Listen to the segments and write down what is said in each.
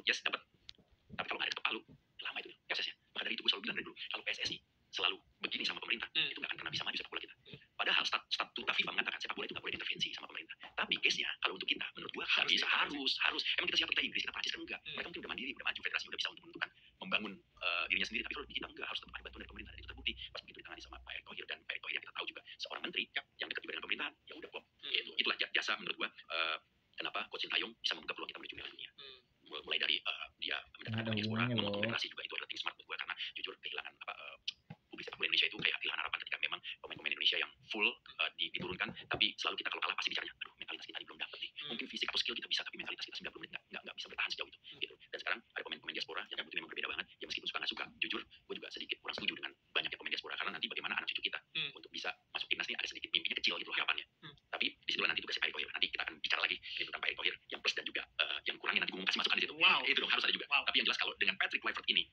yes dapat. Tapi kalau nggak ada ketok palu, lama itu prosesnya. Maka dari itu gue selalu bilang dari dulu, kalau PSSI selalu begini sama pemerintah, itu nggak akan pernah bisa maju sepak bola kita. Padahal statuta FIFA mengatakan sepak bola itu nggak boleh intervensi sama pemerintah. Tapi case-nya kalau untuk kita, menurut gue nggak bisa, harus. Emang kita siapa, kita Inggris, kita Prancis kan enggak. Mereka mungkin udah mandiri, udah maju, federasi udah bisa untuk menentukan, membangun dirinya sendiri. Tapi kalau kita enggak, harus tetap ada bantuan dari pemerintah. Dan itu terbukti pas begitu ditangani sama Pak Erick Thohir, dan Pak Erick Thohir yang kita tahu juga seorang menteri yang dekat juga dengan pemerintahan. Ya udah kok. Itulah jasa menurut gue. Kenapa Coach Sintayong bisa membuka peluang kita menuju Piala Dunia. Mulai dari dia mendatangkan diaspora, membangun generasi juga, itu adalah tim smart buat gue, karena jujur kehilangan publik sepak bola Indonesia itu kayak kehilangan harapan ketika memang pemain-pemain Indonesia yang full diturunkan, tapi selalu kita kalau kalah pasti bicaranya, aduh mentalitas kita ini belum dapat nih. Mungkin fisik atau skill kita bisa, tapi mentalitas kita 90 menit nggak bisa bertahan sejauh itu. Gitu. Dan sekarang ada pemain-pemain diaspora yang terbukti memang berbeda banget. Ya meskipun suka nggak suka, jujur gue juga sedikit kurang setuju dengan banyaknya pemain diaspora, karena nanti bagaimana anak cucu kita untuk bisa masuk timnas ini ada sedikit mimpinya kecil gitu harapannya. Tapi disitulah nanti tugasnya Pak Erick Thohir. Nanti kita akan bicara lagi ini tentang Pak Erick Thohir yang plus dan juga yang kurangnya nanti gue mau kasih masukan di situ. Itu dong harus ada juga. Tapi yang jelas kalau dengan Patrick Kluivert ini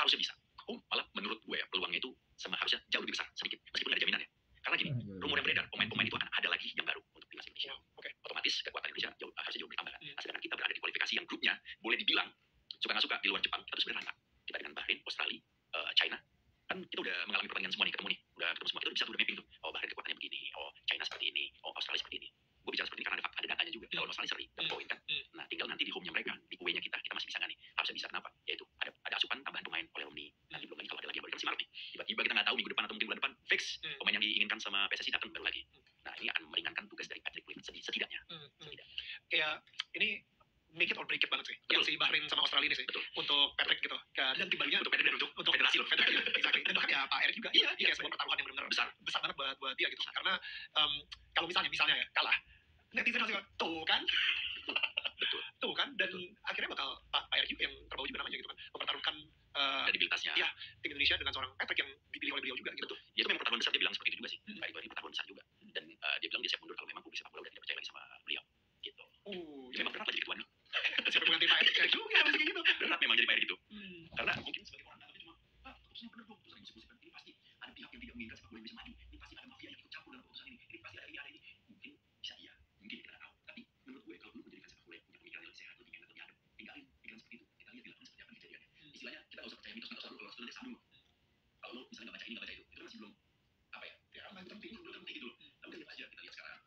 harusnya bisa. Malah menurut gue ya peluangnya itu harusnya jauh lebih besar sedikit, meskipun ada jaminan ya. Karena gini, rumor yang beredar pemain-pemain itu akan ada lagi yang baru untuk timnas Indonesia. Otomatis kekuatan Indonesia harusnya jauh bertambah kan. Sedangkan kita berada di kualifikasi yang grupnya boleh dibilang suka nggak suka di luar Jepang kita tuh sebenarnya rata. Kita dengan Bahrain, Australia, China, kan kita udah mengalami pertandingan semua nih, ketemu semua, kita bisa udah mapping tuh. Oh Bahrain kekuatannya begini, oh China seperti ini, oh Australia seperti ini. Gue bicara seperti ini karena ada datanya juga. Kalau Australia seri, dapat poin kan. Nah tinggal nanti di home-nya mereka, di away-nya kita masih bisa nggak nih? Harusnya bisa. Kenapa? Yaitu ada asupan tambahan pemain oleh Romney. Nanti belum lagi kalau ada lagi yang baru, kan si Maret nih. Tiba-tiba kita nggak tahu minggu depan atau mungkin bulan depan fix pemain yang diinginkan sama PSSI datang baru lagi. Nah ini akan meringankan tugas dari Patrick Kluivert setidaknya. Kayak ini make it or break it banget sih. Yang si Bahrain sama Australia ini sih. Betul. Untuk Patrick gitu. Dan timbalinya untuk Patrick dan untuk federasi loh. Exactly. Dan bahkan ya Pak Erick juga. Iya. Kayak sebuah pertaruhan yang benar-benar besar banget buat dia gitu. Karena kalau misalnya ya kalah, netizen masih tuh kan. Betul. Tuh kan. Dan akhirnya bakal Pak Erick juga yang terbawa juga namanya gitu kan. Mempertaruhkan kredibilitasnya. Iya. Tim Indonesia dengan seorang Patrick yang dipilih oleh beliau juga gitu. Dia itu memang pertaruhan besar, dia bilang seperti itu juga sih. Pak Erick Thohir pertaruhan besar juga. Dan dia bilang dia siap mundur kalau memang publik sepak bola udah tidak percaya lagi sama beliau. Gitu. Ya memang berat lah jadi ketuanya. Siapa mengganti Pak Erick juga masih kayak gitu. Berat memang jadi Pak Erick gitu. Karena mungkin sebagai orang tapi cuma keputusannya benar dong, terus disebutkan ini pasti ada pihak yang tidak menginginkan sepak bola bisa maju, ini pasti ada mafia yang ikut campur dalam keputusan ini pasti ada ini. Mungkin bisa iya, mungkin kita nggak tahu. Tapi menurut gue kalau lu menjadikan sepak bola yang punya pemikiran yang lebih sehat, lebih enak, lebih adem, tinggalin pikiran seperti itu. Kita lihat di lapangan seperti apa kejadiannya. Istilahnya kita nggak usah percaya mitos dulu, kalau sudah dulu. Kalau lu misalnya nggak baca ini nggak baca itu masih belum apa ya? Ya kan penting dulu gitu loh. Lalu kita lihat aja, kita lihat sekarang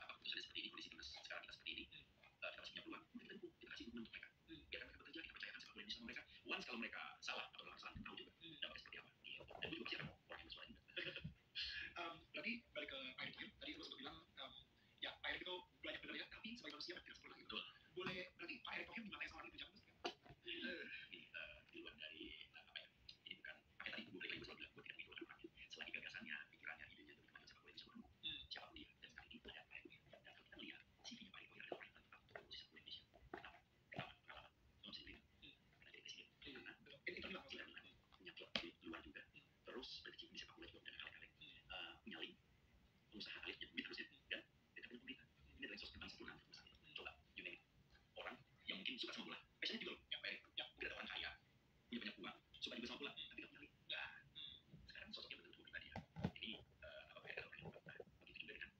keputusannya seperti ini, kondisi timnas sekarang kita seperti ini. Kita masih punya peluang, kita dukung, kita kasih dukungan untuk mereka. Biarkan mereka bekerja, kita percayakan sepak bola Indonesia sama mereka. Once kalau mereka salah atau melakukan kesalahan, kita tahu juga dampaknya seperti apa. Dan gue juga pasti akan orang yang bersuara juga. Berarti balik ke Pak Erick Thohir, tadi lu sempat bilang ya Pak Erick itu banyak benar ya, tapi sebagai manusia tidak sempurna gitu. Boleh berarti Pak Erick Thohir dimana sama itu jangan ini di luar dari apa ya? Ini bukan pakai tadi gue selalu bilang gue tidak mengidolakan orangnya. Selagi gagasannya, pikirannya, idenya untuk kemajuan sepak bola Indonesia bertemu siapapun dia. Dan sekarang ini ada Pak Erick Thohir. Dan kalau kita melihat CV-nya Pak Erick Thohir adalah orang yang tetap posisi sepak bola Indonesia. Pengalaman, belum bisa dibilang. Karena jadi presiden. Karena punya klub di luar juga. Terus berkecimpung di sepak bola juga dengan kali-kali. Punya link, pengusaha alifnya, duit terusnya. Dan dekat dengan pemerintah. Ini adalah sosok yang sempurna untuk masalah itu. Coba, you name it. Orang yang mungkin suka sama bola. Passionnya juga loh. Yang Pak Erick. Mungkin ada orang kaya, punya banyak uang, suka juga sama bola, tapi gak punya link. Nah, sekarang sosoknya betul-betul pribadi ya. Ini Pak Erick adalah orang yang begitu juga dengan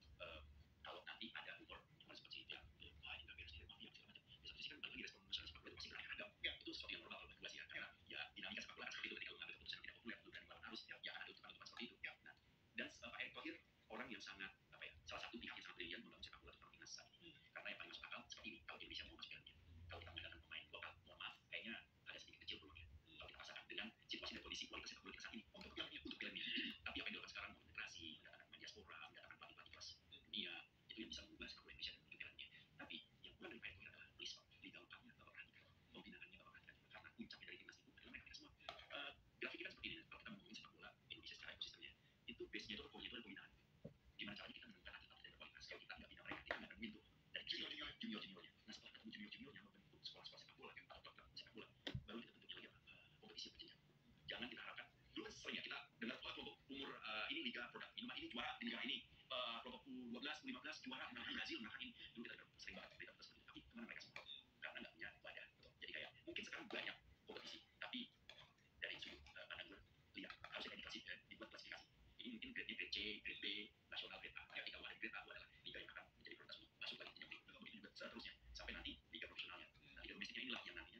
kalau nanti ada rumor seperti yang ini gak beres dari mafia segala macam. Di satu sisi kan balik lagi respon masyarakat sepak bola itu pasti beraneka-ragam. Itu sesuatu yang normal kalau bagi gue sih ya. Karena ya dinamika sepak bola seperti itu ketika lu ngambil keputusan yang tidak populer, lu berani melawan arus, ya akan ada utupan-utupan seperti itu. Nah, dan Pak Erick Thohir orang yang sangat apa ya, salah satu pihak yang sangat brilian membangun sepak bola tentang timnas saat ini. Karena yang paling masuk akal seperti ini, kalau Indonesia mau masuk Piala Dunia, kalau kita mengandalkan pemain lokal, mohon maaf, kayaknya ada sedikit kecil peluangnya. Kalau kita paksakan dengan situasi dan kondisi kualitas sepak bola kita saat ini untuk Piala Dunia. Tapi apa yang dilakukan sekarang, moderasi, mendatangkan pemain diaspora, mendatangkan pelatih-pelatih kelas dunia, itu yang bisa mengubah sepak bola Indonesia dan menuju Piala Dunia. Tapi yang kurang dari Pak Erick Thohir adalah please Pak, legal partnya Bapak perhatikan, pembinaannya Bapak perhatikan juga, karena puncaknya dari timnas itu adalah mereka semua. Grafik kita seperti ini, kalau kita ngomongin sepak bola Indonesia secara ekosistemnya, itu base-nya itu core-nya itu adalah pembinaan. Gimana caranya kita menemukan atlet-atlet yang berkualitas? Kalau kita nggak bina mereka, kita nggak nemuin tuh dari junior-juniornya. Nah setelah ketemu junior-juniornya, membentuk sekolah-sekolah sepak bola, atau klub sepak bola, baru kita bentuknya lagi apa? Kompetisi berjenjang. Jangan kita harapkan. Dulu kan sering ya kita dengar kelompok umur ini liga produk, ini juara di negara ini, kelompok U12, U15 juara mengalahkan Brazil, mengalahkan ini. Dulu kita sering banget berita seperti itu. Tapi kemana mereka semua? Karena nggak punya wadah. Jadi kayak mungkin sekarang banyak kompetisi, tapi dari sudut pandang gue, lihat harusnya dibuat klasifikasi. Ini mungkin grade-nya grade C, grade B, nasional grade A. Ketika ada grade A itu adalah liga yang akan menjadi prioritas untuk masuk lagi ke begitu juga seterusnya sampai nanti liga profesionalnya. Nah, liga domestiknya inilah yang nantinya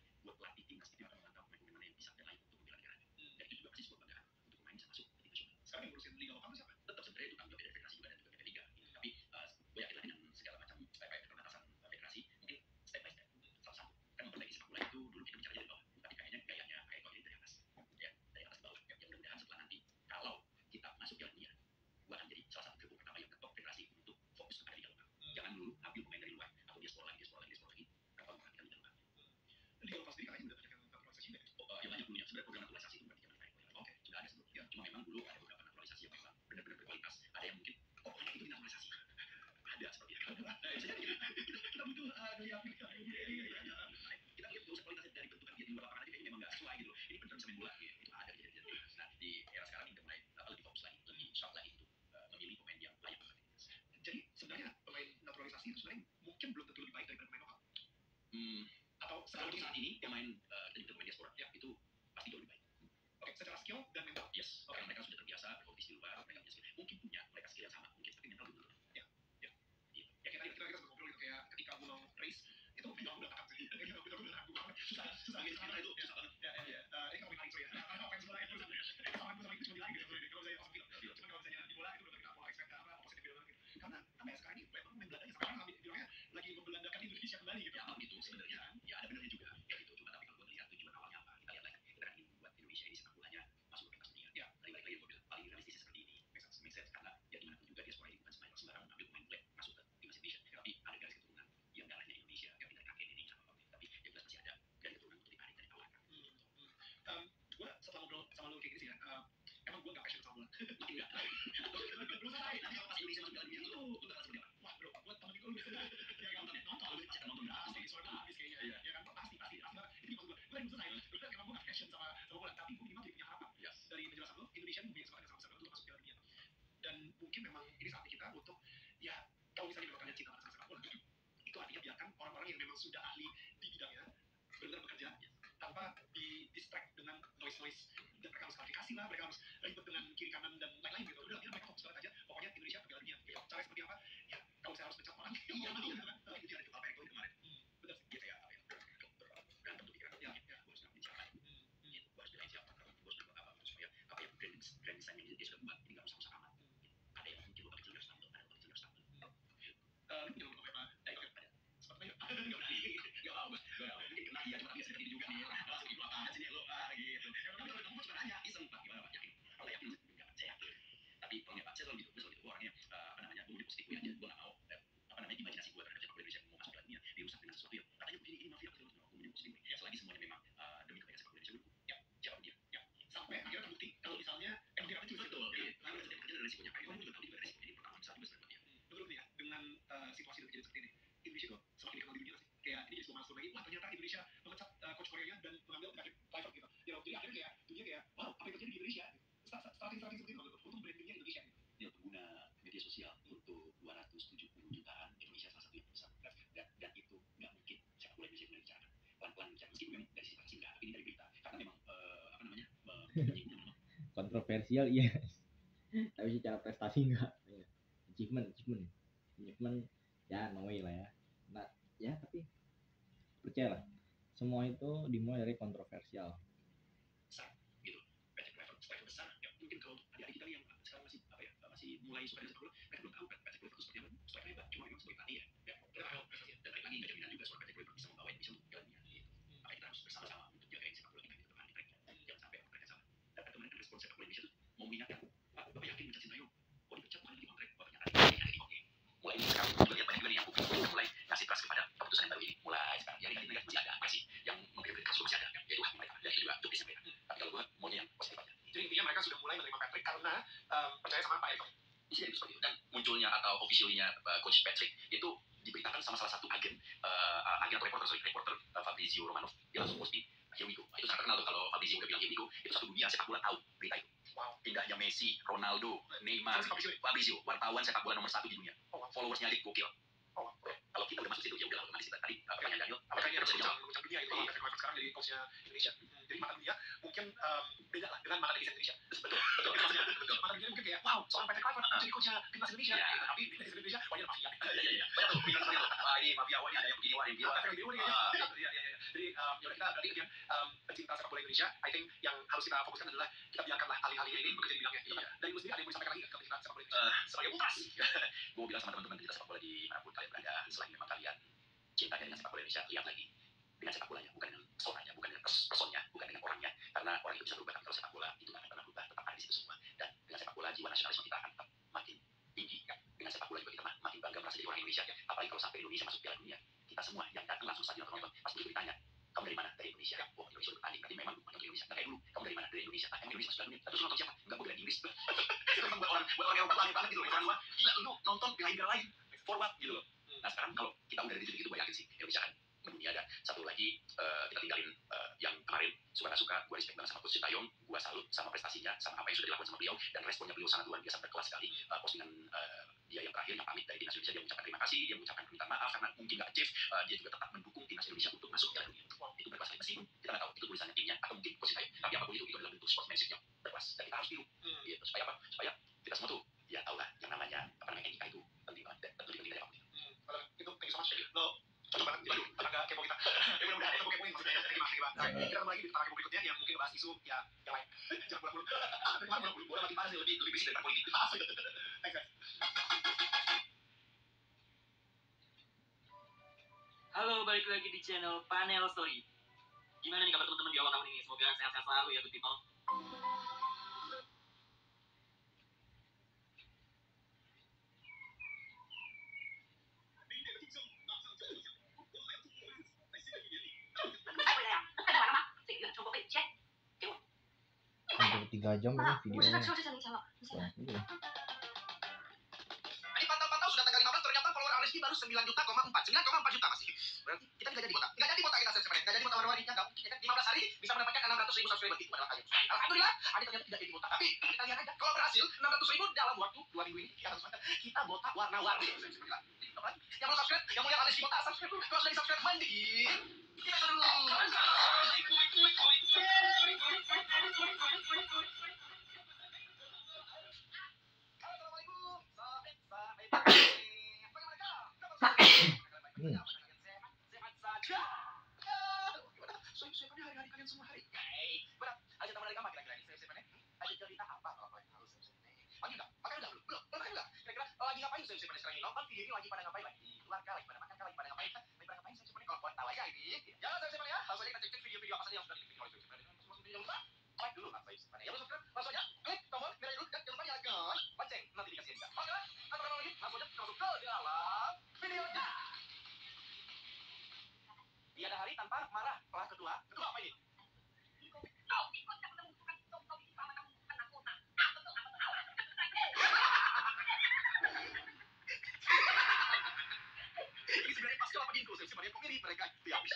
sebenarnya program naturalisasi itu bukan tidak baik. Oke, sudah ada sebelumnya. Cuma memang dulu ada beberapa naturalisasi yang memang benar-benar berkualitas. Ada yang mungkin pokoknya itu naturalisasi. Ada seperti itu. Kita butuh ngelihat kita lihat nggak usah kualitasnya dari bentukan dia di luar lapangan aja kayaknya memang nggak sesuai gitu loh. Ini benar bisa main bola gitu. Itu ada kejadian. Nah di era sekarang ini udah mulai lebih fokus lagi, lebih sharp lagi untuk memilih pemain yang layak. Jadi sebenarnya pemain naturalisasi itu sebenarnya mungkin belum tentu lebih baik daripada pemain lokal. Atau kalau saat ini pemain kita juga pemain diaspora ya itu pasti jauh lebih baik. Oke, secara skill dan mental. Yes, karena mereka sudah terbiasa berkompetisi di luar, mereka punya skill. Mungkin punya mereka skill yang sama, mungkin tapi mental belum. Ya, ya. Gitu. Ya kita sempat ngobrol gitu kayak ketika gue mau race itu mental gue udah kakak sih. Kita udah ragu banget. Susah gitu. Kita itu susah banget. Ya. Ini kalau main ya. Karena fans bola itu sama gue sama itu cuma di lain gitu sebenarnya. Kalau saya langsung bilang. Cuma kalau misalnya di bola itu udah kita pola expect apa positif gitu. Karena apa ya sekarang ini memang main Belandanya sekarang bilangnya lagi membelandakan Indonesia kembali gitu. Ya gitu sebenarnya. Ya ada benarnya juga. Ya gitu. Cuma tapi kalau gue lihat tujuan awalnya apa, kita lihat lagi. Kita kan ingin membuat Indonesia ini sepak bolanya masuk ke pentas dunia. Ya. Dari balik lagi gue bilang paling realistis seperti ini. Make sense karena ya gimana pun juga diaspora ini bukan sembarangan ambil pemain black masuk ke timnas Indonesia. Tapi ada garis keturunan yang darahnya Indonesia, yang tidak kakek nenek sama apa. Tapi yang jelas masih ada garis keturunan untuk ditarik dari awal. Gue setelah ngobrol sama lo kayak gini sih ya, emang gue gak passion sama bola. Makin nggak. Belum selesai. Nanti kalau pas Indonesia masuk ke dunia itu bakal seperti apa? Wah bro, gue temen itu lu ya kan nonton. Nonton Pasti soalnya habis kayaknya. Ya kan pasti. Ini maksud gue belum selesai. Gue emang gue gak passion sama bola, tapi gue minimal jadi punya harapan. Dari penjelasan lo, Indonesia punya semangat yang sangat besar untuk masuk Piala Dunia. Dan mungkin memang ini saatnya kita untuk ya kalau misalnya memang kalian cinta sama sepak bola, itu artinya biarkan orang-orang yang memang sudah ahli di bidangnya benar-benar bekerja tanpa di distract dengan noise dan mereka harus klarifikasi lah, mereka harus ribet dengan kiri kanan dan lain-lain gitu. Udah biar mereka fokus banget aja, pokoknya Indonesia ke Piala Dunia. Gitu. Cara seperti apa? Ya kalau saya harus pecat orang, iya betul gitu kan. Itu yang ada di Alper itu kemarin. Benar sih. Dia kayak apa ya? Berantem tuh pikiran. Ya, gue harus ngapain siapa? Gitu, gue harus belain siapa? Gue harus berbuat apa? Supaya apa ya grand design yang dia sudah buat ini nggak rusak amat. Ada yang mungkin lupa kecil harus tampil, ada lupa kecil harus tampil. Lu jangan lupa apa? Ada. Sepertinya Gak mau, mungkin kena dia cuma dia sendiri juga nih. Langsung ibu apa sih nih lo gitu. Kamu cuma nanya iseng pak gimana pak yakin? Kalau yakin enggak saya yakin. Tapi kalau nggak pak saya selalu gitu, gue orangnya apa namanya gue udah positif gue aja, gue nggak mau apa namanya imajinasi gue terhadap sepak bola Indonesia mau masuk ke dunia dirusak dengan sesuatu yang katanya begini ini mafia betul gue menjadi positif. Selagi semuanya memang demi kebaikan sepak bola Indonesia dulu, ya siapa dia? Ya sampai akhirnya terbukti kalau misalnya emang dia itu betul. Karena setiap kerja ada resikonya. Kamu juga tahu juga resikonya ini pertama besar juga sebenarnya. Menurut ya dengan situasi dan kejadian seperti ini, Indonesia tuh semakin dikenal di dunia sih. Kayak ini jadi sebuah milestone lagi. Wah ternyata Indonesia memecat coach Koreanya dan mengambil penyakit private gitu. Jadi akhirnya kayak dunia kayak wow apa yang terjadi di Indonesia? Starting seperti itu. Untung brandingnya Indonesia gitu. Dia pengguna media sosial untuk 270 jutaan Indonesia salah satu yang besar dan itu nggak mungkin sepak bola Indonesia mulai bicara pelan-pelan bicara meskipun memang dari situasi nggak tapi ini dari berita karena memang apa namanya kontroversial iya tapi secara prestasi enggak ya. achievement ya no way lah ya nah ya tapi percayalah semua itu dimulai dari kontroversial besar gitu PT Clever besar ya mungkin kalau adik-adik kita yang sekarang masih apa ya masih mulai suka dengan sepak bola mereka belum tahu kan PT Clever itu seperti apa striker hebat cuma memang sebagai pelatih ya dan balik lagi nggak jaminan juga soal PT Clever bisa membawa Indonesia untuk Piala Dunia gitu maka kita harus bersama-sama untuk jagain sepak bola kita gitu depan di track jangan sampai mereka salah dan kemarin kan respon sepak bola Indonesia tuh mau mengingatkan Pak Bapak yakin mencat Sintayong dipecat malah di kontrak Bapaknya ada di mulai sekarang kita lihat banyak juga nih yang mulai ngasih trust kepada keputusan yang baru ini mulai sekarang ya di negara masih ada masih yang memberikan kasus masih ada yaitu hak mereka dan itu juga jobdesk mereka tapi kalau gue maunya yang positif aja jadi intinya mereka sudah mulai menerima Patrick karena percaya sama Pak Erick bisa jadi seperti itu dan munculnya atau officialnya coach Patrick itu diberitakan sama salah satu agen atau reporter Fabrizio Romano dia langsung posting here we go itu sangat terkenal tuh kalau Fabrizio udah bilang here we go itu satu dunia sepak bola tahu berita itu pindahnya Messi, Ronaldo, Neymar, Fabrizio, wartawan sepak bola nomor 1 di dunia. Followersnya aja gokil. Kalau kita udah masuk situ ya udah otomatis tadi pertanyaan Daniel apakah ini harus mengucap dunia itu sekarang jadi coachnya Indonesia. Jadi makan dunia mungkin beda lah dengan makan netizen Indonesia. Betul. Makan dunia mungkin kayak wow seorang Patrick Kluivert jadi coachnya timnas Indonesia. Tapi di netizen Indonesia wah ini mafia. Iya. Banyak tuh pikiran seperti itu. Wah ini mafia, wah ini ada yang begini, wah ini begini. Jadi ya kita berarti kan pencinta sepak bola Indonesia, I think yang harus kita fokuskan adalah kita biarkanlah ahli-ahlinya ini bekerja di bidangnya. Dari lu sendiri ada yang mau disampaikan lagi ke kita sepak bola Indonesia sebagai ultras? Gue bilang sama teman-teman kita sepak bola di manapun kalian berada, selain memang kalian cinta dengan sepak bola Indonesia, lihat lagi dengan sepak bolanya, bukan dengan pesonanya, bukan dengan personnya, bukan dengan orangnya, karena orang itu bisa berubah, tapi kalau sepak bola itu nggak akan pernah berubah, tetap ada di situ semua. Dan dengan sepak bola jiwa nasionalisme kita akan tetap makin tinggi. Ya. Dengan sepak bola juga kita makin bangga merasa jadi orang Indonesia. Ya. Apalagi kalau sampai Indonesia masuk Piala Dunia, kita semua yang datang langsung stadion atau nonton, pas begitu ditanya, kamu dari mana? Dari Indonesia. Oh Indonesia udah bertanding, berarti memang nonton Indonesia. Nggak kayak dulu. buat orang yang aneh banget gitu loh. Gua gila lu nonton bela lain forward gitu loh. Nah sekarang kalau kita udah di titik itu gue yakin sih Indonesia kan mendunia. Dan satu lagi kita tinggalin yang kemarin suka gak suka, gue respect banget sama Coach Sintayong, gue salut sama prestasinya, sama apa yang sudah dilakukan sama beliau, dan responnya beliau sangat luar biasa, berkelas sekali. Postingan dia yang terakhir yang pamit dari timnas Indonesia, dia mengucapkan terima kasih, dia mengucapkan permintaan maaf karena mungkin gak achieve, dia juga tetap mendukung timnas Indonesia untuk masuk Piala Dunia. Itu berkelas sekali, meskipun kita nggak tahu itu tulisannya timnya atau mungkin Coach Sintayong, tapi apapun itu adalah bentuk sportsmanship yang berkelas dan kita harus tiru. Gitu. Supaya apa? Supaya kita semua tuh ya tahu lah yang namanya etika itu penting banget, dan lebih penting dari apapun. Kalau itu thank you so much. Lo cocok banget jadi tenaga kepo kita. Ya mudah-mudahan kita kepoin maksudnya. Terima kasih banget. Kita ketemu lagi di tenaga kepo berikutnya yang mungkin ngebahas isu ya yang lain. Jangan pulang-pulang. Pulang-pulang. Bola makin panas lebih berisik daripada politik. Thanks guys. Halo, balik lagi di channel Panel Story. Gimana nih kabar teman-teman di awal tahun ini? Semoga sehat-sehat selalu ya, good people. Hampir 3 jam ini videonya. Ini pantau-pantau sudah tanggal 15 ternyata follower Rizky baru 9,4 juta masih. Berarti kita nggak jadi botak. Nggak jadi botak kita sebenarnya. Nggak jadi botak war-warinya nggak mungkin. 15 hari bisa mendapatkan 600.000 subscriber itu adalah hal yang susah. Alhamdulillah, Adi ternyata tidak jadi botak. Tapi kita lihat aja kalau berhasil 600.000 dalam waktu 2 minggu ini kita botak warna-warni. Yang mau subscribe, yang mau lihat Rizky botak subscribe dulu. Kalau sudah di subscribe mandi. Kita dulu. Siapa hari-hari kalian semua hari? Berat. Aja teman dari kamar kira-kira ini siapa-siapa nih? Ada cerita apa kalau kalian harus siapa-siapa? Pagi enggak? Makan udah belum? Makan enggak? Kira-kira lagi ngapain siapa-siapa sekarang ini? Nonton video ini lagi pada ngapain? Lagi keluar kah? Lagi pada makan kah? Lagi pada ngapain? Lagi pada ngapain siapa-siapa nih? Kalau buat tahu aja ini. Jangan siapa-siapa ya. Langsung aja kita cek video-video apa saja yang sudah dibikin oleh siapa-siapa. Masuk video lupa. Like dulu lah siapa-siapa. Ya subscribe. Langsung aja klik tombol merah dulu dan jangan lupa ya guys. Lonceng notifikasi juga. Oke. Tanpa lama lagi langsung aja masuk ke dalam videonya. Tiada hari tanpa marah. Kelas kedua apa ini? Ini sebenarnya pas kalau Dinko sebenarnya kok ini mereka habis.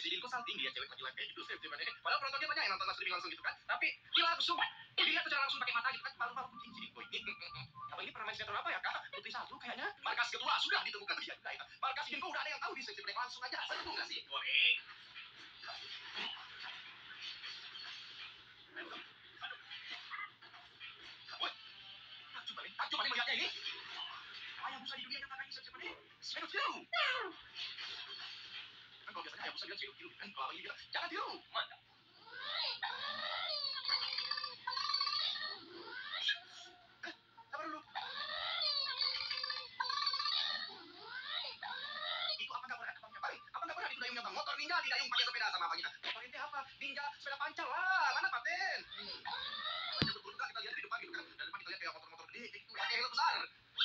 Si Dinko salting dia cewek lagi kayak gitu sebenarnya. Padahal penontonnya banyak yang nonton streaming langsung gitu kan. Tapi dia langsung dilihat secara langsung pakai mata gitu kan. Malu-malu kucing si Dinko ini. Apa ini pernah main sinetron apa ya kak? Putri Salju kayaknya. Markas kedua sudah ditemukan dia juga ya. Markas Dinko udah ada yang tahu di sebenarnya langsung aja. Seru nggak sih? Boleh. Coba nih melihatnya ini. Hayabusa di dunia nyata lagi siapa nih? Saya tiru. Kan kalau biasanya Hayabusa bilang tiru kan kalau ini bilang jangan tiru. Mana? Sabar dulu. Itu apa gambar abangnya? Apa gambar itu dayungnya bang? Motor ninja didayung pakai sepeda sama abangnya. Motor ini apa? Ninja sepeda pancal lah. Mana paten? Banyak berburu kita lihat di depan gitu kan. Dari depan kita lihat kayak motor-motor gede gitu. Pakai helm besar.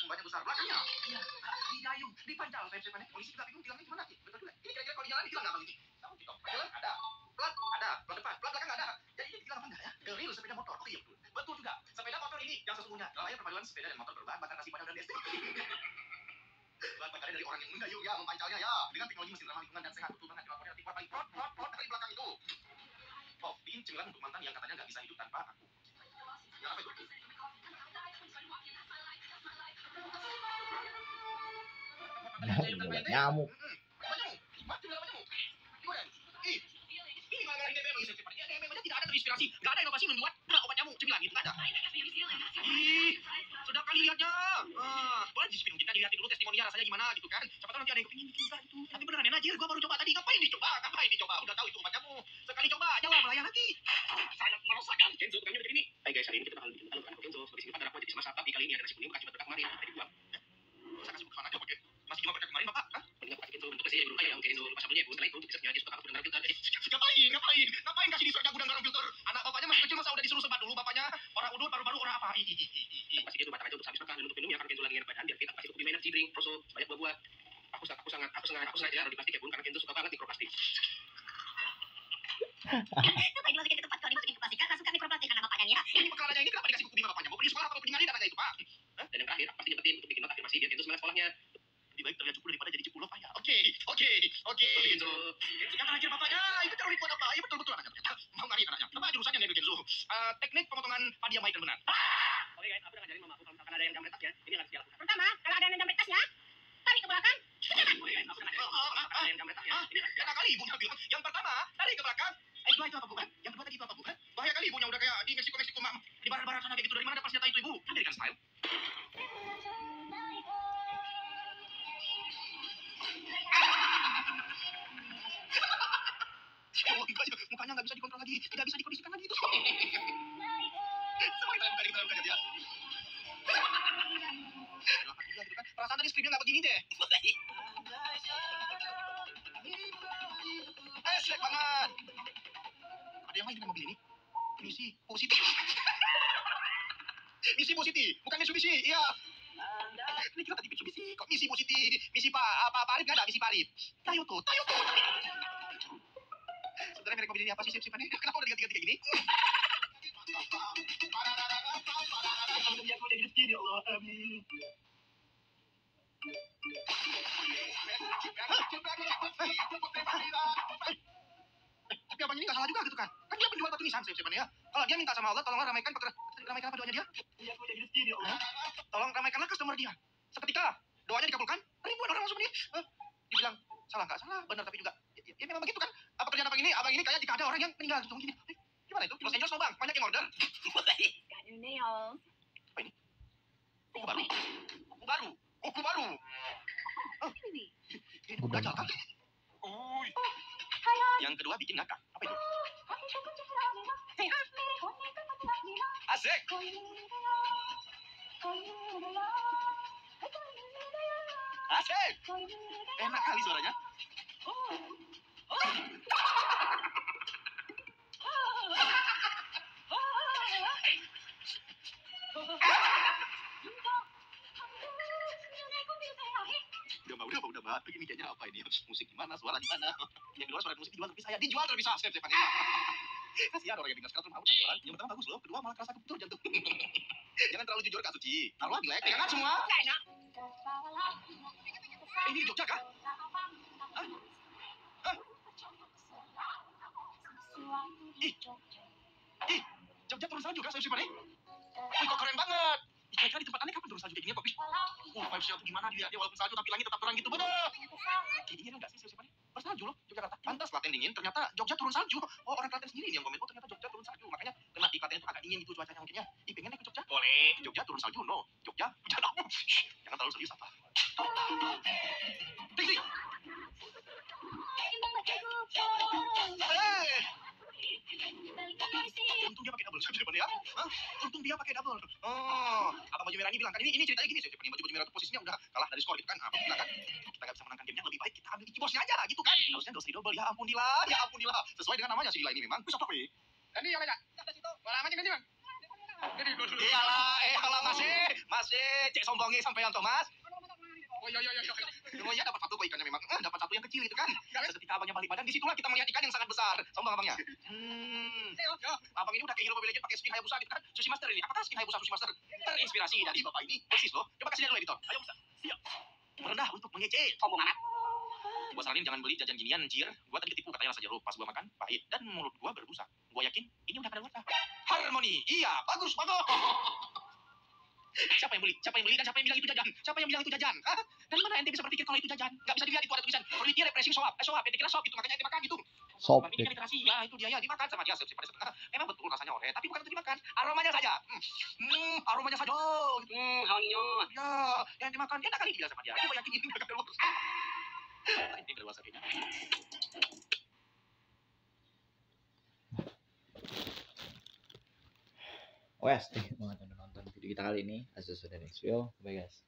Banyak besar belakangnya. Iya. Didayung, dipancal. Siapa nih? Polisi juga bingung bilangnya gimana sih? Betul juga. Ini kira-kira kalau di jalan dibilang nggak bang ini? Tahu di top. Jalan ada. Plat ada. Plat depan. Plat belakang nggak ada. Jadi ini dibilang apa enggak ya? Geril sepeda motor. Oh iya betul. Betul juga. Sepeda motor ini yang sesungguhnya. Layar perpaduan sepeda dan motor berbahan bakar nasi padang dan listrik. Bahan bakarnya dari orang yang mengayuh ya, mempancalnya ya. Dengan teknologi mesin ramah lingkungan dan sehat. Betul banget. Lapornya nanti paling prot dari belakang itu. Oh, bikin cemilan untuk mantan yang katanya nggak bisa hidup tanpa aku. Yang apa itu? Buat nyamuk. Tidak ada terinspirasi, nggak ada inovasi membuat obat nyamuk cemilan gitu, nggak ada. Sudah kali lihatnya. Boleh di kita dilihatin dulu testimoninya rasanya gimana gitu kan. Siapa tahu nanti ada yang kepingin bikin juga itu. Tapi beneran enak, gua baru coba tadi. Ngapain dicoba? Udah tahu itu obat nyamuk. Sekali coba, jawab lah ya lagi. Sangat merosakan. Kenzo, tukangnya udah jadi nih. Hai guys, hari ini kita bakal bikin makan Kenzo. Seperti sini ada aku jadi sama tapi kali ini ada nasi kuning bukan cuma berkah kemarin. Tadi dibuang. Saya kasih bukan aja pakai. Masih cuma berkah kemarin, Bapak. Hah? Mending aku kasih Kenzo untuk kasih guru ayam Kenzo lupa sabunnya. Setelah itu bisa jadi suka aku dengar filter. Ngapain kasih disuruh jago dengar filter? Anak bapaknya masih kecil masa udah disuruh sebat dulu bapaknya. Orang udut baru-baru orang apa? Kasih dia tuh batang aja untuk habis makan dan untuk minum ya karena Kenzo lagi enak badan biar kita kasih kopi energy drink proso banyak buah. Aku sangat jarang di plastik ya bun karena Kenzo suka banget mikroplastik. Ngapain dimasukin ke tempat kalau dimasukin ke plastik kan masukkan mikroplastik anak bapaknya nih ya. Ini perkaranya ini kenapa dikasih buku bima bapaknya? Mau pergi sekolah apa mau pergi nyari dananya itu, Pak? Hah? Dan yang terakhir, pasti nyempetin untuk bikin not afirmasi biar Kenzo semangat sekolahnya. Lebih baik terlihat cupu daripada jadi cipu love, ya. Oke. Tapi Kenzo, Yang terakhir bapaknya, itu teori buat apa? Iya betul anaknya ternyata. Mau ngari anaknya. Apa jurusannya ngambil Kenzo? Teknik pemotongan padi yang baik dan benar. oke guys, aku udah ngajarin mama aku kalau misalkan ada yang jam tas ya, ini yang harus dia lakukan. Pertama, kalau ada yang jambret tasnya, tarik ke belakang. Oke guys, aku udah ngajarin mama aku kalau misalkan ada yang jam tas ya, ini yang harus dia Karena kali ibunya bilang, yang pertama, tarik ke belakang. Kedua itu apa, Bu? Yang kedua tadi itu apa, Bu? Bahaya kali ibunya udah kayak di Meksiko, di barat-barat sana kayak gitu. Dari mana dapat senjata itu, Ibu? American style. Mukanya nggak bisa dikontrol lagi, tidak bisa dikondisikan lagi itu. Semua kita buka dia. Gitu kan. Perasaan tadi skripnya nggak begini deh. Esek banget. Ada yang lain dengan mobil ini? Misi positif. Misi positif, bukan Mitsubishi. Iya. Ini kita tadi Mitsubishi, kok misi positif? Misi Pak Arif nggak ada misi Pak Arif. Toyota. Sebenarnya merek mobil ini apa sih sip-sipannya? Kenapa udah diganti-ganti kayak gini? Aku udah hidup gini, Allah, amin. Tapi abang ini nggak salah juga gitu kan? Kan dia penjual batu nisan sip-sipannya ya. Kalau dia minta sama Allah, tolonglah ramaikan apa doanya dia? Aku udah hidup gini, Allah. Tolong ramaikanlah customer dia. Seketika doanya dikabulkan, ribuan orang masuk ini. Dibilang salah nggak salah, benar tapi juga ya memang begitu kan. Apa kerjaan abang ini kayak jika ada orang yang meninggal gitu gini. Gimana itu? Los Angeles bang, banyak yang order. Got new nails. Apa ini? Kuku baru. Ini kuku gajah kan? Uy. Yang kedua bikin ngakak. Apa itu? Asik. Asik. Enak kali suaranya. Udah mbak. Begini kayaknya apa ini? Musik di mana? Suara di mana? Yang kedua suara musik dijual terpisah ya. Dijual terpisah. Sip-sipan ini. Kasihan orang yang dengar sekarang mau jualan. Yang pertama bagus loh. Kedua malah kerasa kebetul jantung. Jangan terlalu jujur Kak Suci. Taruh lagi like. Jangan semua. Nggak enak. Ini di Jogja kah? Ih, Jogja turun salju kah? Sip-sipan ini. Wih kok keren banget. Kira-kira di tempat aneh kapan turun salju kayak gini kok? Vibes-nya tuh gimana dia walaupun salju tapi langit tetap terang gitu. Bener. Iya enggak sih sip-sipan ini? Bersalju loh Yogyakarta. Pantas Klaten dingin, ternyata Jogja turun salju. Oh orang Klaten sendiri nih yang komen. Oh ternyata Jogja turun salju. Makanya kena di Klaten itu agak dingin gitu cuacanya mungkin ya. Ih pengen naik ke Jogja? Boleh. Jogja turun salju no. Jogja hujan aku. Jangan terlalu serius apa. Ting. Untung dia pakai double sip-sipan ya. Hah? Untung dia pakai double. Oh, abang baju merah ini bilang kan ini ceritanya gini sip-sipan. Baju merah itu posisinya udah kalah dari skor gitu kan. Apa bilang kan? Kita nggak bisa menangkan gamenya, lebih baik kita ambil bosnya aja gitu kan. Harusnya double double. Ya ampun Dila. Sesuai dengan namanya si Dila ini memang. Bisa apa ya? Ini yang mana? Mana macam ini bang? Iyalah masih cek sombongnya sampai yang Thomas. Oh iya dapat satu kok ikannya memang. Dapat satu yang kecil itu kan. Seketika abangnya balik badan disitulah kita melihat ikan yang sangat besar. Sombong abangnya. Abang ini udah kayak hero Mobile Legends pakai skin Hayabusa gitu kan. Sushi Master ini. Apakah skin Hayabusa Sushi Master terinspirasi dari bapak ini? Persis loh. Coba kasih lihat dulu editor. Ayo bisa. Siap. Merendah untuk mengecek. Sombong amat. Gua saranin jangan beli jajan ginian anjir. Gua tadi ketipu katanya rasa jeruk. Pas gua makan pahit dan mulut gua berbusa. Gua yakin ini udah kadaluarsa. Harmoni. Iya, bagus. Siapa yang beli dan siapa yang bilang itu jajan? Hah? Dari mana ente bisa berpikir kalau itu jajan? Gak bisa dilihat itu ada tulisan Quality Refreshing Soap. Ente kira soap gitu makanya ente makan gitu. Sop. Ini kan literasi. Ya itu dia ya dimakan sama dia sip-sip. Memang betul rasanya oranye tapi bukan untuk dimakan. Aromanya saja. Aromanya saja. Hawanginya. Ya, yang dimakan enak kali dia sama dia. Gua yakin ini enggak kadaluarsa. Ini kadaluarsa kayaknya. Wes, thank you banget udah nonton video kita kali ini. Asus sudah next video. Bye guys.